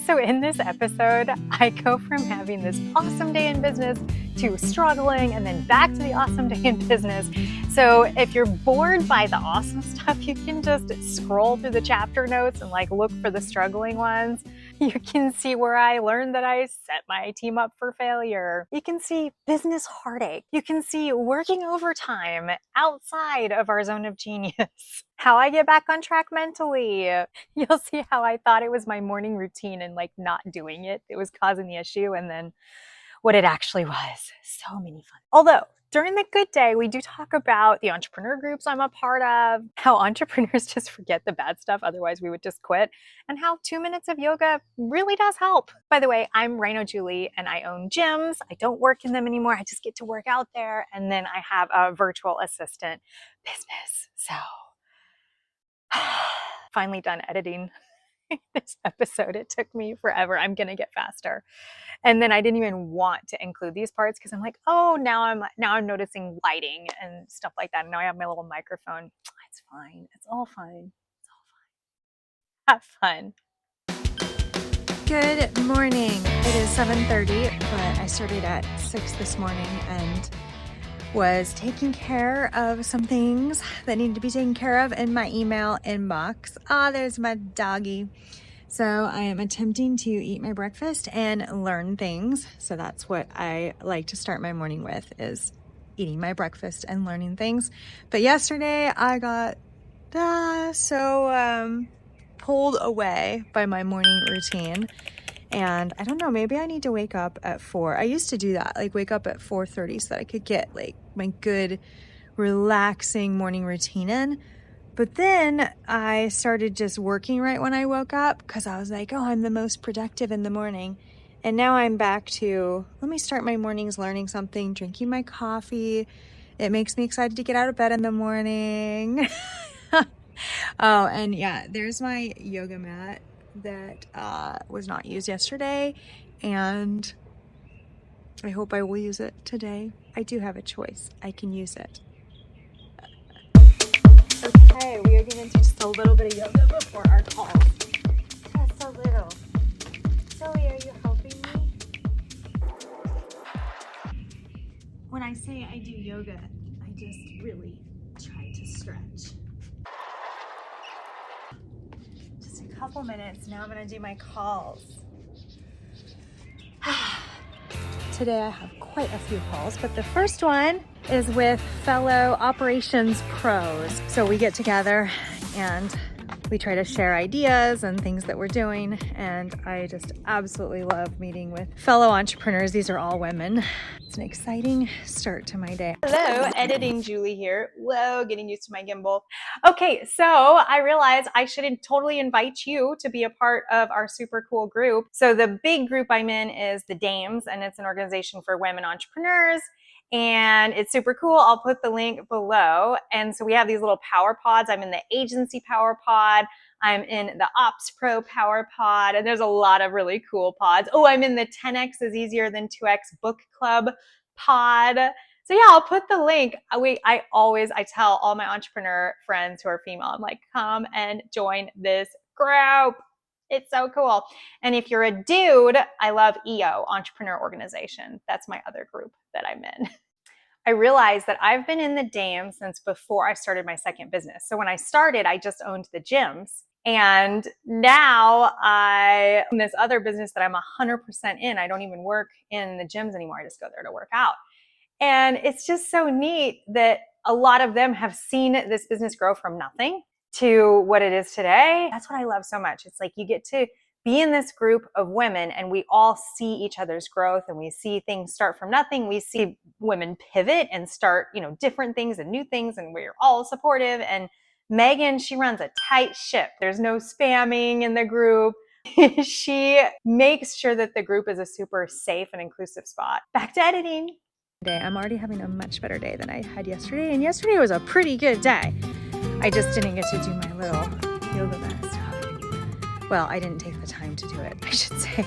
So in this episode, I go from having this awesome day in business to struggling and then back to the awesome day in business. So if you're bored by the awesome stuff, you can just scroll through the chapter notes and look for the struggling ones. You can see where I learned that I set my team up for failure. You can see business heartache. You can see working overtime outside of our zone of genius. How I get back on track mentally. You'll see how I thought it was my morning routine and not doing it. It was causing the issue, and then what it actually was. So many fun. Although, during the good day, we do talk about the entrepreneur groups I'm a part of, how entrepreneurs just forget the bad stuff, otherwise we would just quit, and how 2 minutes of yoga really does help. By the way, I'm Rhino Julie and I own gyms. I don't work in them anymore. I just get to work out there. And then I have a virtual assistant business. So finally done editing this episode. It took me forever. I'm going to get faster. And then I didn't even want to include these parts because I'm like, oh, now I'm noticing lighting and stuff like that. And now I have my little microphone. It's fine. It's all fine. It's all fine. Have fun. Good morning. It is 7:30, but I started at 6 this morning and was taking care of some things that needed to be taken care of in my email inbox. There's my doggie. So I am attempting to eat my breakfast and learn things. So that's what I like to start my morning with, is eating my breakfast and learning things. But yesterday I got pulled away by my morning routine. And I don't know, maybe I need to wake up at 4. I used to do that, wake up at 4:30 so that I could get my good relaxing morning routine in. But then I started just working right when I woke up because I was like, oh, I'm the most productive in the morning. And now I'm back to, let me start my mornings learning something, drinking my coffee. It makes me excited to get out of bed in the morning. Oh, and yeah, there's my yoga mat that was not used yesterday, and I hope I will use it today. I do have a choice. I can use it. Okay, we are going to do just a little bit of yoga before our call. Just a little. Zoe, are you helping me? When I say I do yoga, I just really try to stretch. Just a couple minutes. Now I'm going to do my calls. Today I have quite a few calls, but the first one is with fellow operations pros. So we get together and we try to share ideas and things that we're doing. And I just absolutely love meeting with fellow entrepreneurs. These are all women. It's an exciting start to my day. Hello, editing Julie here. Whoa, getting used to my gimbal. Okay, so I realized I should totally invite you to be a part of our super cool group. So the big group I'm in is the Dames, and it's an organization for women entrepreneurs. And it's super cool. I'll put the link below. And so we have these little power pods. I'm in the agency power pod. I'm in the Ops Pro Power Pod, and there's a lot of really cool pods. Oh, I'm in the 10X is easier than 2X book club pod. So yeah, I'll put the link. I tell all my entrepreneur friends who are female, I'm like, come and join this group. It's so cool. And if you're a dude, I love EO, Entrepreneur Organization. That's my other group that I'm in. I realized that I've been in the Dame since before I started my second business. So when I started, I just owned the gyms. And now I own this other business that I'm 100% in. I don't even work in the gyms anymore. I just go there to work out. And it's just so neat that a lot of them have seen this business grow from nothing to what it is today. That's what I love so much. It's like you get to be in this group of women and we all see each other's growth and we see things start from nothing. We see women pivot and start, different things and new things, and we're all supportive. And Megan, she runs a tight ship. There's no spamming in the group. She makes sure that the group is a super safe and inclusive spot. Back to editing. I'm already having a much better day than I had yesterday, and yesterday was a pretty good day. I just didn't get to do my little yoga mat stuff. Well, I didn't take the time to do it, I should say.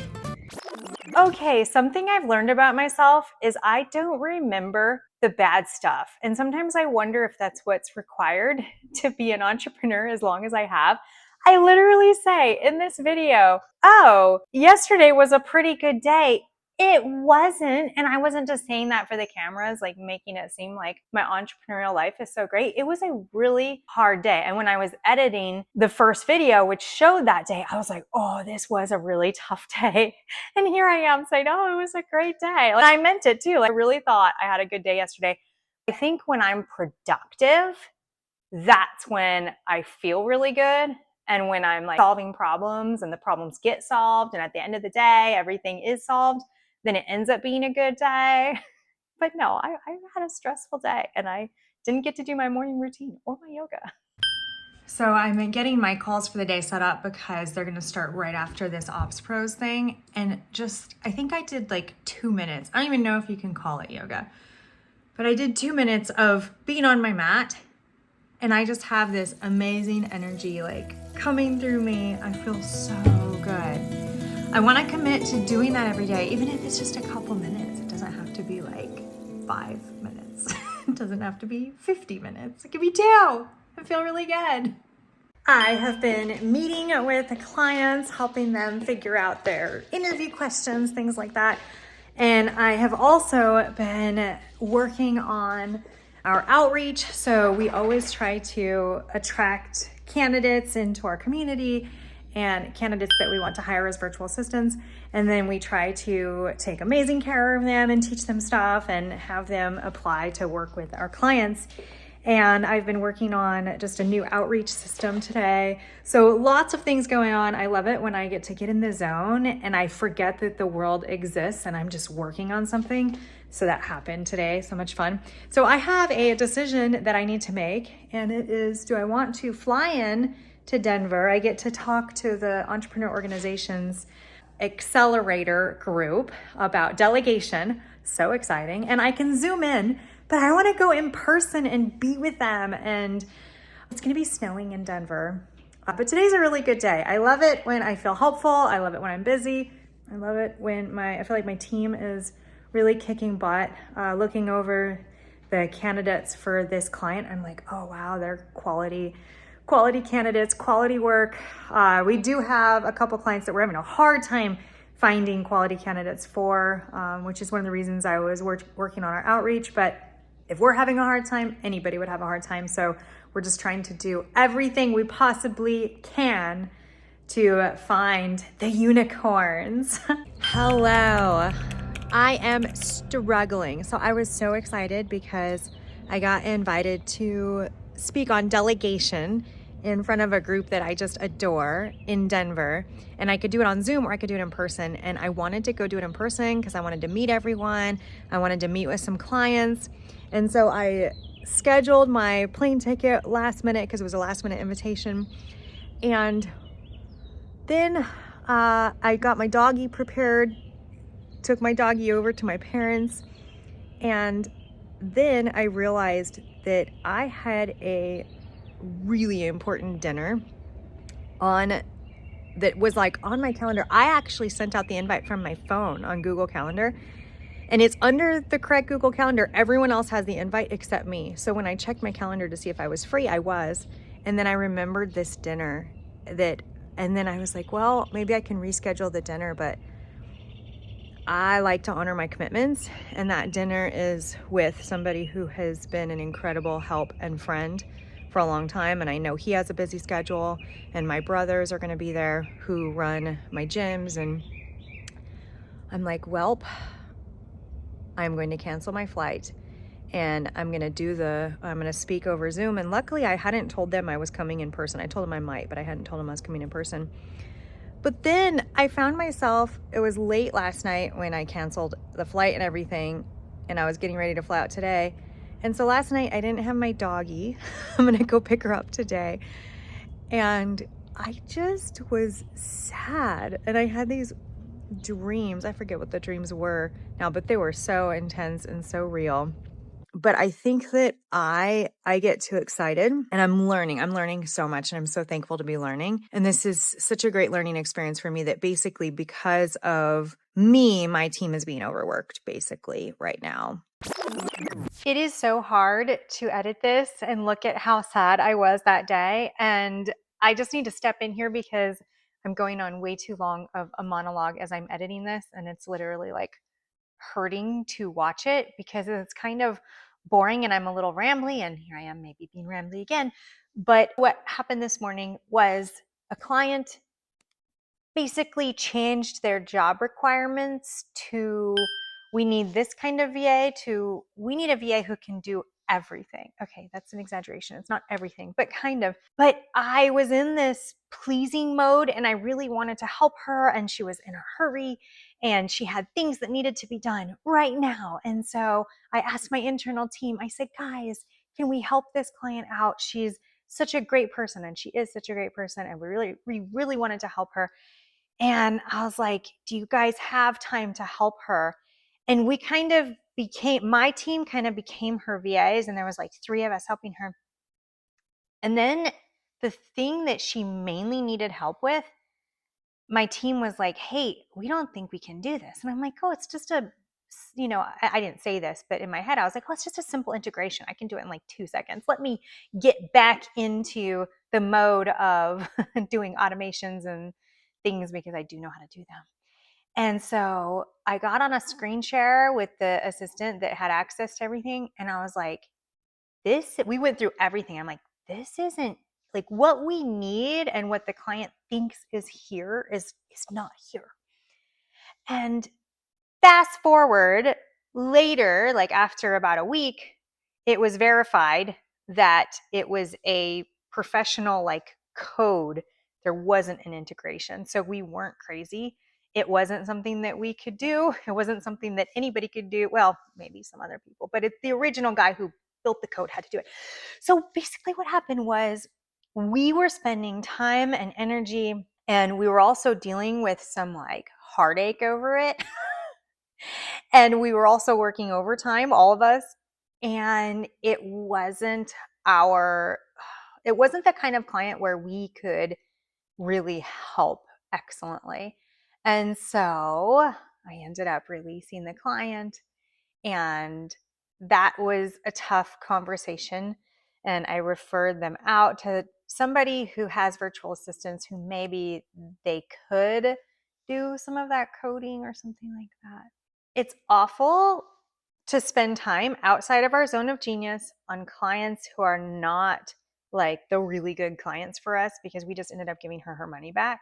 Okay, something I've learned about myself is I don't remember the bad stuff. And sometimes I wonder if that's what's required to be an entrepreneur as long as I have. I literally say in this video, oh, yesterday was a pretty good day. It wasn't. And I wasn't just saying that for the cameras, like making it seem like my entrepreneurial life is so great. It was a really hard day. And when I was editing the first video, which showed that day, I was like, oh, this was a really tough day. And here I am saying, oh, it was a great day. And I meant it too. Like, I really thought I had a good day yesterday. I think when I'm productive, that's when I feel really good. And when I'm like solving problems and the problems get solved, and at the end of the day, everything is solved, then it ends up being a good day. But no, I had a stressful day and I didn't get to do my morning routine or my yoga. So I'm getting my calls for the day set up because they're gonna start right after this Ops Pros thing. And just, I think I did like 2 minutes. I don't even know if you can call it yoga, but I did 2 minutes of being on my mat. And I just have this amazing energy like coming through me. I feel so good. I want to commit to doing that every day, even if it's just a couple minutes. It doesn't have to be like 5 minutes. It doesn't have to be 50 minutes. It could be 2. I feel really good. I have been meeting with the clients, helping them figure out their interview questions, things like that. And I have also been working on our outreach. So we always try to attract candidates into our community and candidates that we want to hire as virtual assistants. And then we try to take amazing care of them and teach them stuff and have them apply to work with our clients. And I've been working on just a new outreach system today. So lots of things going on. I love it when I get to get in the zone and I forget that the world exists and I'm just working on something. So that happened today, so much fun. So I have a decision that I need to make, and it is, do I want to fly in to Denver? I get to talk to the Entrepreneur Organization's accelerator group about delegation. So exciting. And I can Zoom in, but I want to go in person and be with them. And it's going to be snowing in Denver. But today's a really good day. I love it when I feel helpful. I love it when I'm busy. I love it when I feel like my team is really kicking butt. Looking over the candidates for this client, I'm like, oh wow, they're quality candidates, quality work. We do have a couple clients that we're having a hard time finding quality candidates for, which is one of the reasons I was working on our outreach. But if we're having a hard time, anybody would have a hard time. So we're just trying to do everything we possibly can to find the unicorns. Hello. I am struggling. So I was so excited because I got invited to speak on delegation in front of a group that I just adore in Denver. And I could do it on Zoom or I could do it in person. And I wanted to go do it in person because I wanted to meet everyone. I wanted to meet with some clients. And so I scheduled my plane ticket last minute because it was a last minute invitation. And then I got my doggie prepared, took my doggie over to my parents, and then I realized that I had a really important dinner that was like on my calendar. I actually sent out the invite from my phone on Google Calendar, and it's under the correct Google Calendar. Everyone else has the invite except me. So when I checked my calendar to see if I was free, I was. And then I remembered this dinner and then I was like, well, maybe I can reschedule the dinner, but I like to honor my commitments. And that dinner is with somebody who has been an incredible help and friend for a long time. And I know he has a busy schedule, and my brothers are going to be there who run my gyms. And I'm like, welp, I'm going to cancel my flight and I'm going to speak over Zoom. And luckily I hadn't told them I was coming in person. I told them I might, but I hadn't told them I was coming in person. But then I found myself, it was late last night when I canceled the flight and everything, and I was getting ready to fly out today. And so last night I didn't have my doggie. I'm gonna go pick her up today. And I just was sad. And I had these dreams. I forget what the dreams were now, but they were so intense and so real. But I think that I get too excited, and I'm learning so much, and I'm so thankful to be learning. And this is such a great learning experience for me that basically because of me, my team is being overworked basically right now. It is so hard to edit this and look at how sad I was that day. And I just need to step in here because I'm going on way too long of a monologue as I'm editing this, and it's literally like hurting to watch it because it's kind of boring and I'm a little rambly, and here I am maybe being rambly again. But what happened this morning was a client basically changed their job requirements to we need this kind of VA to we need a VA who can do everything. Okay, that's an exaggeration. It's not everything, but kind of. But I was in this pleasing mode and I really wanted to help her, and she was in a hurry and she had things that needed to be done right now. And so I asked my internal team, I said, guys, can we help this client out? She's such a great person and she is such a great person, and we really wanted to help her. And I was like, do you guys have time to help her? And we kind of became, my team kind of became her VAs, and there was like 3 of us helping her. And then the thing that she mainly needed help with, my team was like, hey, we don't think we can do this. And I'm like, oh, it's just a, I didn't say this, but in my head, I was like, oh, it's just a simple integration. I can do it in like 2 seconds. Let me get back into the mode of doing automations and things because I do know how to do them. And so I got on a screen share with the assistant that had access to everything. And I was like, we went through everything. I'm like, this isn't like what we need, and what the client thinks is here is not here. And fast forward later, like after about a week, it was verified that it was a professional like code. There wasn't an integration. So we weren't crazy. It wasn't something that we could do. It wasn't something that anybody could do. Well, maybe some other people, but the original guy who built the code had to do it. So basically what happened was we were spending time and energy, and we were also dealing with some like heartache over it. And we were also working overtime, all of us. And it wasn't the kind of client where we could really help excellently. And so I ended up releasing the client, and that was a tough conversation. And I referred them out to somebody who has virtual assistants who maybe they could do some of that coding or something like that. It's awful to spend time outside of our zone of genius on clients who are not like the really good clients for us, because we just ended up giving her money back.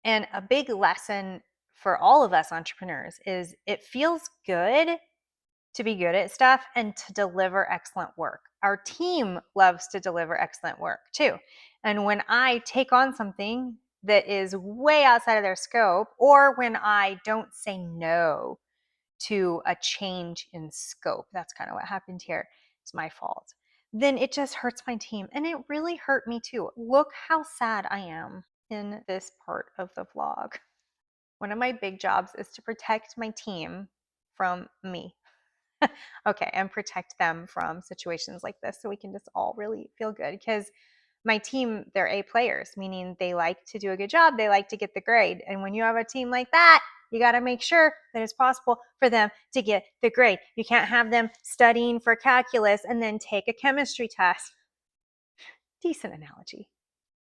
And a big lesson for all of us entrepreneurs is it feels good to be good at stuff and to deliver excellent work. Our team loves to deliver excellent work too. And when I take on something that is way outside of their scope, or when I don't say no to a change in scope, that's kind of what happened here. It's my fault. Then it just hurts my team. And it really hurt me too. Look how sad I am in this part of the vlog. One of my big jobs is to protect my team from me. Okay, and protect them from situations like this so we can just all really feel good, because my team, they're A players, meaning they like to do a good job, they like to get the grade. And when you have a team like that, you got to make sure that it's possible for them to get the grade. You can't have them studying for calculus and then take a chemistry test. Decent analogy.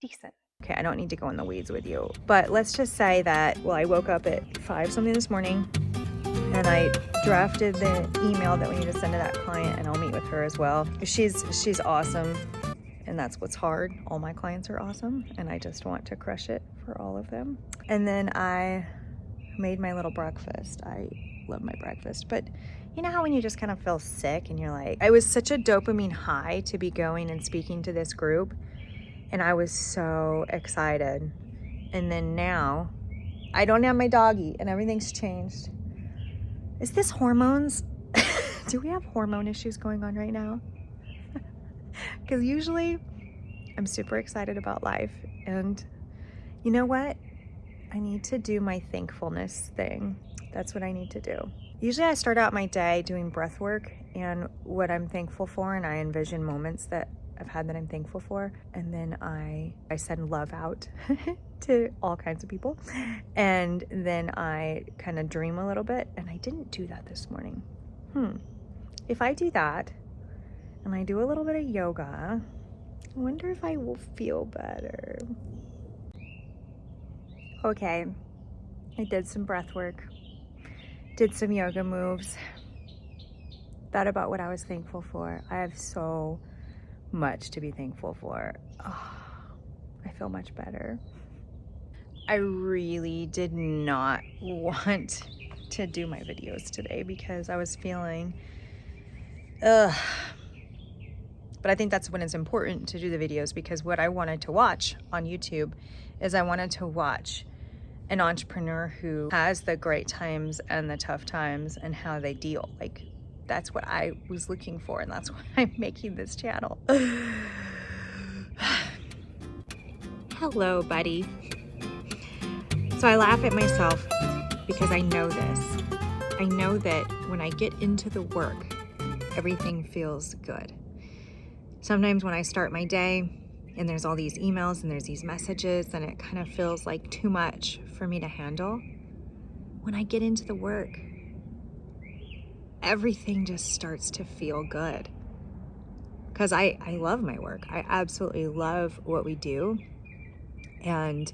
Decent. Okay, I don't need to go in the weeds with you, but let's just say that, well, I woke up at 5 something this morning, and I drafted the email that we need to send to that client, and I'll meet with her as well. She's awesome, and that's what's hard. All my clients are awesome, and I just want to crush it for all of them. And then I made my little breakfast. I love my breakfast, but you know how when you just kind of feel sick and you're like, I was such a dopamine high to be going and speaking to this group, and I was so excited. And then now I don't have my doggie and everything's changed. Is this hormones? Do we have hormone issues going on right now? Because usually I'm super excited about life, and you know what? I need to do my thankfulness thing. That's what I need to do. Usually I start out my day doing breath work and what I'm thankful for, and I envision moments that I've had that I'm thankful for, and then I send love out to all kinds of people, and then I kind of dream a little bit, and I didn't do that this morning. If I do that and I do a little bit of yoga, I wonder if I will feel better. Okay, I did some breath work, did some yoga moves, thought about what I was thankful for. I have so much to be thankful for. Oh, I feel much better. I really did not want to do my videos today because I was feeling, ugh. But I think that's when it's important to do the videos, because what I wanted to watch on YouTube is I wanted to watch an entrepreneur who has the great times and the tough times and how they deal. Like, that's what I was looking for, and that's why I'm making this channel. Hello, buddy. So I laugh at myself because I know this. I know that when I get into the work, everything feels good. Sometimes when I start my day and there's all these emails and there's these messages and it kind of feels like too much for me to handle, when I get into the work, everything just starts to feel good. Because I love my work. I absolutely love what we do. And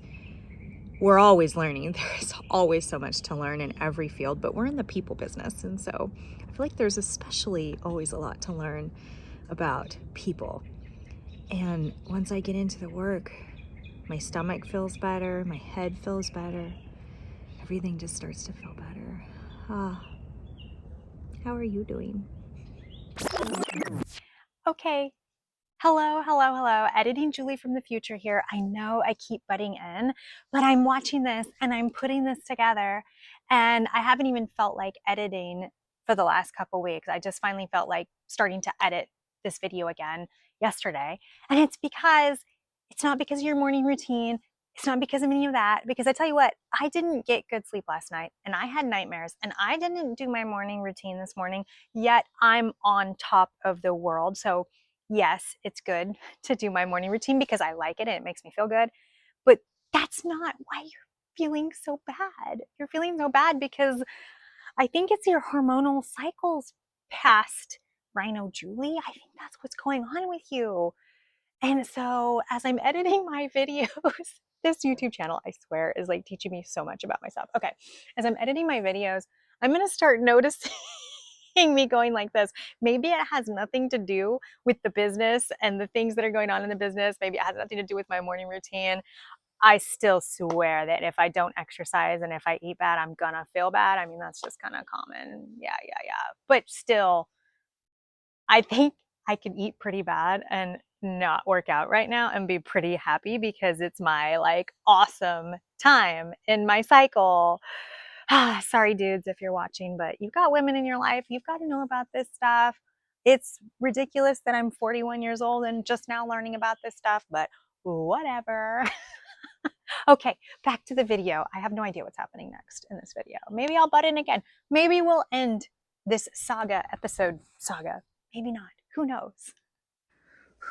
we're always learning. There's always so much to learn in every field, but we're in the people business. And so I feel like there's especially always a lot to learn about people. And once I get into the work, my stomach feels better, my head feels better, everything just starts to feel better. Ah, how are you doing? Okay. Hello, hello, hello. Editing Julie from the future here. I know I keep butting in, but I'm watching this and I'm putting this together, and I haven't even felt like editing for the last couple weeks. I just finally felt like starting to edit this video again yesterday. And it's not because of your morning routine. It's not because of any of that, because I tell you what, I didn't get good sleep last night and I had nightmares and I didn't do my morning routine this morning, yet I'm on top of the world. So yes, it's good to do my morning routine because I like it and it makes me feel good, but that's not why you're feeling so bad. You're feeling so bad because I think it's your hormonal cycles past Rhino Julie. I think that's what's going on with you. And so as I'm editing my videos, this YouTube channel, I swear, is like teaching me so much about myself. Okay, as I'm editing my videos, I'm gonna start noticing me going like this. Maybe it has nothing to do with the business and the things that are going on in the business. Maybe it has nothing to do with my morning routine. I still swear that if I don't exercise and if I eat bad, I'm gonna feel bad. I mean, that's just kind of common. Yeah. But still, I think I can eat pretty bad and not work out right now and be pretty happy because it's my like awesome time in my cycle. Sorry, dudes, if you're watching, but you've got women in your life. You've got to know about this stuff. It's ridiculous that I'm 41 years old and just now learning about this stuff, but whatever. Okay, back to the video. I have no idea what's happening next in this video. Maybe I'll butt in again. Maybe we'll end this episode saga. Maybe not. Who knows?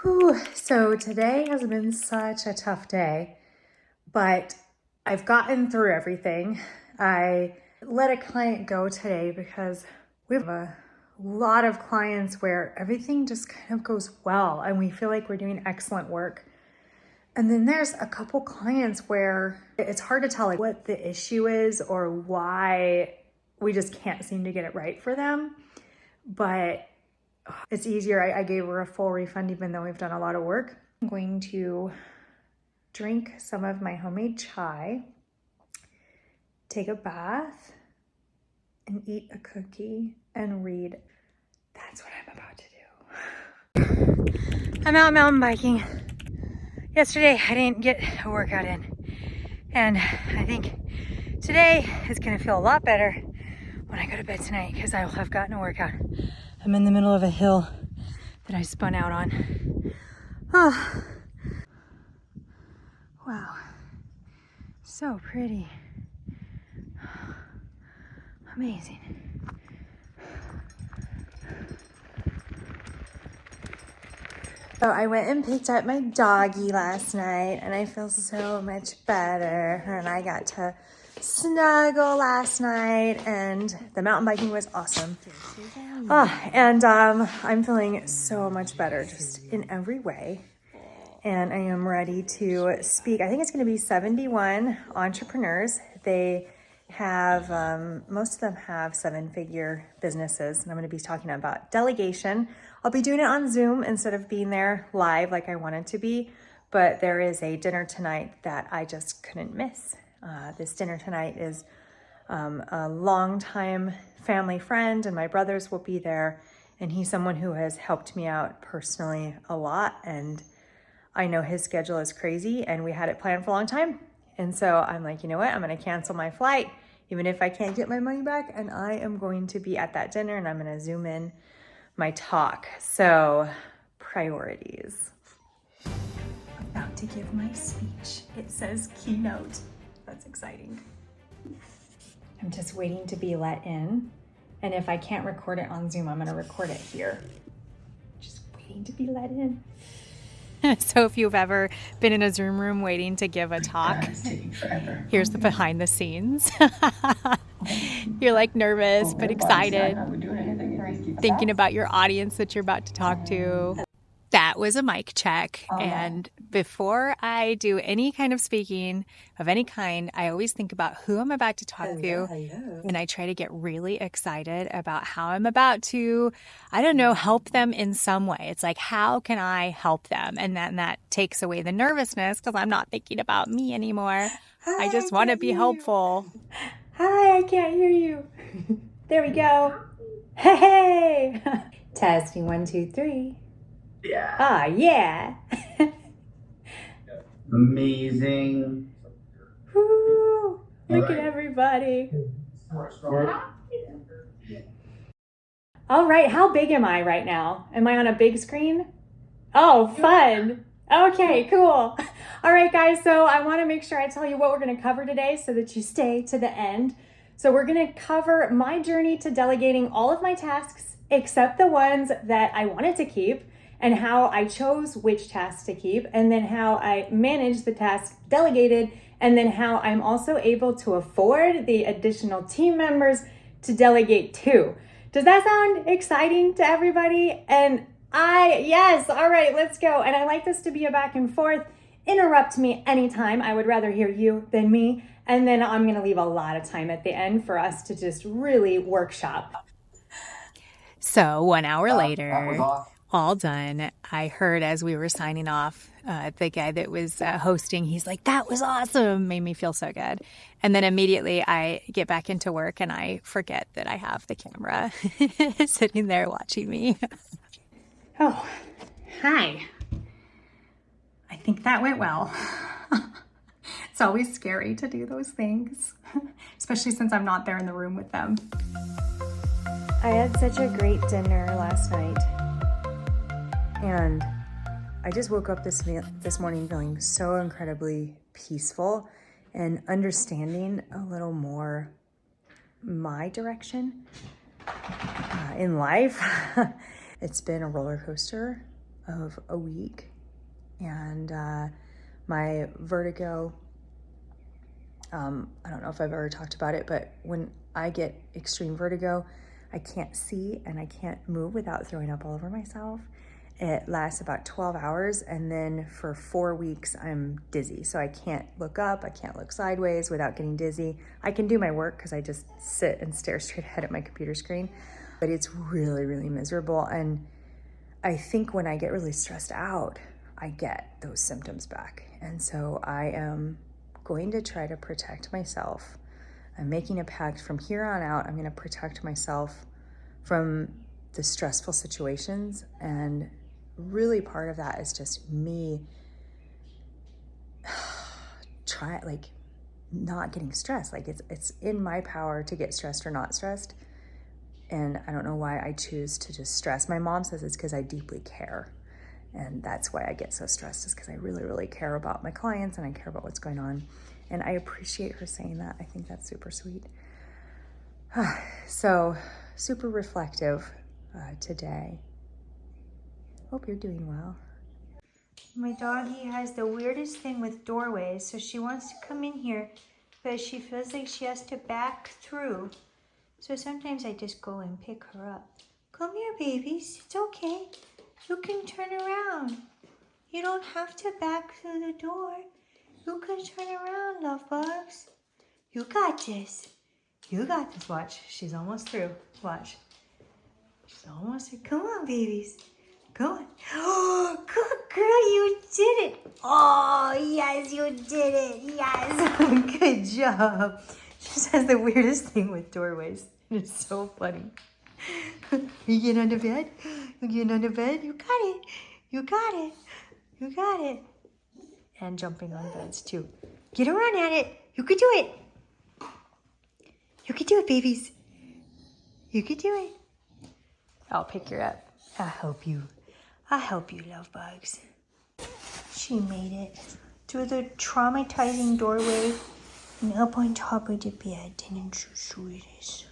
Whew. So today has been such a tough day, but I've gotten through everything. I let a client go today because we have a lot of clients where everything just kind of goes well and we feel like we're doing excellent work. And then there's a couple clients where it's hard to tell like what the issue is or why we just can't seem to get it right for them. But it's easier. I gave her a full refund even though we've done a lot of work. I'm going to drink some of my homemade chai, take a bath, and eat a cookie and read. That's what I'm about to do. I'm out mountain biking. Yesterday I didn't get a workout in, and I think today is gonna feel a lot better when I go to bed tonight because I will have gotten a workout. I'm in the middle of a hill that I spun out on. Oh, wow, so pretty, amazing. So I went and picked up my doggie last night and I feel so much better, and I got to snuggle last night and the mountain biking was awesome. I'm feeling so much better just in every way. and I am ready to speak. I think it's going to be 71 entrepreneurs. They have, most of them have 7-figure businesses, and I'm going to be talking about delegation. I'll be doing it on Zoom instead of being there live like I wanted to be, but there is a dinner tonight that I just couldn't miss. This dinner tonight is a longtime family friend, and my brothers will be there, and he's someone who has helped me out personally a lot, and I know his schedule is crazy, and we had it planned for a long time. And so I'm like, you know what? I'm going to cancel my flight, even if I can't get my money back. And I am going to be at that dinner, and I'm going to Zoom in my talk. So priorities. About to give my speech. It says keynote. That's exciting. I'm just waiting to be let in. And if I can't record it on Zoom, I'm going to record it here. Just waiting to be let in. So if you've ever been in a Zoom room waiting to give a talk, here's the behind the scenes. You're like nervous but excited, thinking about your audience that you're about to talk to. That was a mic check. And before I do any kind of speaking of any kind, I always think about who I'm about to talk to. And I try to get really excited about how I'm about to, I don't know, help them in some way. It's like, how can I help them? And then that takes away the nervousness because I'm not thinking about me anymore. I just want to be helpful. Hi, I can't hear you. There we go. Hey. Testing 1, 2, 3. Yeah. Ah, yeah. Amazing. Woo. Look at everybody. All right, how big am I right now? Am I on a big screen? Oh, fun. Okay, cool. All right, guys, so I want to make sure I tell you what we're going to cover today so that you stay to the end. So we're going to cover my journey to delegating all of my tasks except the ones that I wanted to keep, and how I chose which tasks to keep, and then how I managed the tasks delegated, and then how I'm also able to afford the additional team members to delegate to. Does that sound exciting to everybody? And yes, all right, let's go. And I like this to be a back and forth. Interrupt me anytime. I would rather hear you than me. And then I'm gonna leave a lot of time at the end for us to just really workshop. So 1 hour later, all done, I heard as we were signing off, the guy that was hosting, he's like, that was awesome, made me feel so good. And then immediately I get back into work and I forget that I have the camera sitting there watching me. Oh, hi. I think that went well. It's always scary to do those things, especially since I'm not there in the room with them. I had such a great dinner last night. And I just woke up this morning feeling so incredibly peaceful and understanding a little more my direction in life. It's been a roller coaster of a week, and my vertigo, I don't know if I've ever talked about it, but when I get extreme vertigo, I can't see and I can't move without throwing up all over myself. It lasts about 12 hours, and then for 4 weeks, I'm dizzy. So I can't look up, I can't look sideways without getting dizzy. I can do my work because I just sit and stare straight ahead at my computer screen, but it's really, really miserable. And I think when I get really stressed out, I get those symptoms back. And so I am going to try to protect myself. I'm making a pact from here on out. I'm going to protect myself from the stressful situations, and really part of that is just me not getting stressed. Like it's in my power to get stressed or not stressed, and I don't know why I choose to just stress. My mom says it's because I deeply care, and that's why I get so stressed, is because I really, really care about my clients and I care about what's going on, and I appreciate her saying that. I think that's super sweet. So super reflective today. Hope you're doing well. My doggie has the weirdest thing with doorways, so she wants to come in here, but she feels like she has to back through. So sometimes I just go and pick her up. Come here, babies. It's okay. You can turn around. You don't have to back through the door. You can turn around, love bugs. You got this. You got this. Watch. She's almost through. Watch. She's almost through. Come on, babies. Go on. Oh, good girl. You did it. Oh, yes, you did it. Yes. Good job. She says the weirdest thing with doorways. It's so funny. You get under bed? You get under bed? You got it. You got it. You got it. And jumping on beds too. Get around at it. You could do it. You could do it, babies. You could do it. I'll pick her up. I'll help you, love bugs. She made it through the traumatizing doorway and up on top of the bed. And I'm so sure it is.